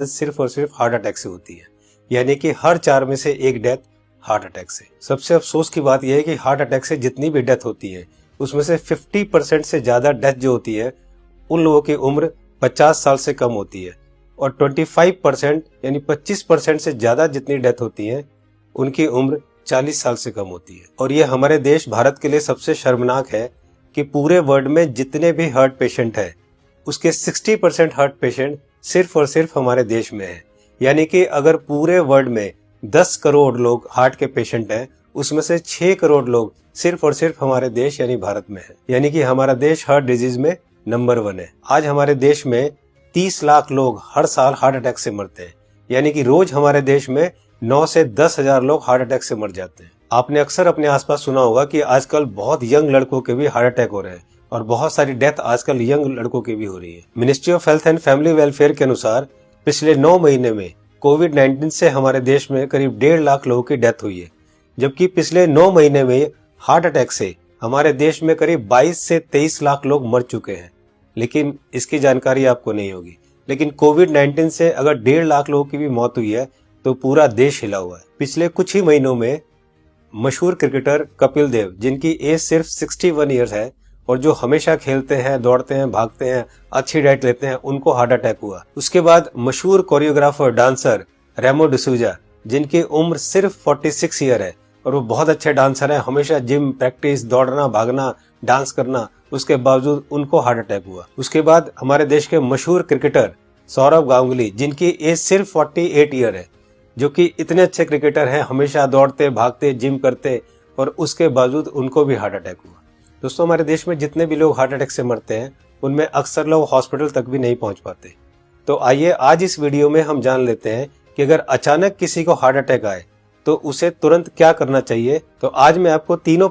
सिर्फ और सिर्फ हार्ट अटैक से होती है, यानी कि हर 4 में से एक डेथ हार्ट अटैक से। सबसे अफसोस की बात यह है कि हार्ट अटैक से जितनी भी डेथ होती है उसमें से 50% से ज्यादा डेथ जो होती है उन लोगों की उम्र 50 साल से कम होती है और 25% यानी 25% से ज्यादा जितनी डेथ होती है उनकी उम्र 40 साल से कम होती है। और ये हमारे देश भारत के लिए सबसे शर्मनाक है कि पूरे वर्ल्ड में जितने भी हार्ट पेशेंट हैं उसके 60% हार्ट पेशेंट सिर्फ और सिर्फ हमारे देश में है। यानी कि अगर पूरे वर्ल्ड में 10 करोड़ लोग हार्ट के पेशेंट हैं उसमें से 6 करोड़ लोग सिर्फ और सिर्फ हमारे देश यानी भारत में है। यानी कि हमारा देश हार्ट डिजीज में नंबर 1 है। आज हमारे देश में 30 लाख लोग हर साल हार्ट अटैक से मरते हैं, यानी कि रोज हमारे देश में 9 से 10 हजार लोग हार्ट अटैक से मर जाते हैं। आपने अक्सर अपने आसपास सुना होगा कि आजकल बहुत यंग लड़कों के भी हार्ट अटैक हो रहे हैं और बहुत सारी डेथ आजकल यंग लड़कों की भी हो रही है। Ministry of health and family welfare के अनुसार पिछले 9 महीने में कोविड-19 से हमारे देश में करीब 1.5 लाख लोगों की डेथ हुई है, जबकि पिछले 9 महीने में हार्ट अटैक से हमारे देश में करीब 22 से 23 लाख लोग मर चुके हैं। लेकिन इसकी जानकारी आपको नहीं होगी, लेकिन कोविड-19 से अगर 1.5 लाख लोगों की भी मौत हुई है तो पूरा देश हिला हुआ है। पिछले कुछ ही महीनों में मशहूर क्रिकेटर कपिल देव, जिनकी एज सिर्फ 61 ईयर्स है और जो हमेशा खेलते हैं, दौड़ते हैं, भागते हैं, अच्छी डाइट लेते हैं, उनको हार्ट अटैक हुआ। उसके बाद मशहूर कोरियोग्राफर डांसर रेमो डिसूजा, जिनकी उम्र सिर्फ 46 ईयर है और वो बहुत अच्छे डांसर हैं, हमेशा जिम, प्रैक्टिस, दौड़ना, भागना, डांस करना, उसके बावजूद उनको हार्ट अटैक हुआ। उसके बाद हमारे देश के मशहूर क्रिकेटर सौरव गांगुली, जिनकी एज सिर्फ 48 ईयर है, जो कि इतने अच्छे क्रिकेटर हैं, हमेशा दौड़ते, भागते, जिम करते, और उसके बावजूद उनको भी हार्ट अटैक हुआ। दोस्तों, हमारे देश में जितने भी लोग हार्ट अटैक से मरते हैं उनमें अक्सर लोग हॉस्पिटल तक भी नहीं पहुंच पाते। तो आइए आज इस वीडियो में हम जान लेते हैं कि अगर अचानक किसी को हार्ट अटैक आए तो उसे तुरंत क्या करना चाहिए। तो आज मैं आपको तीनों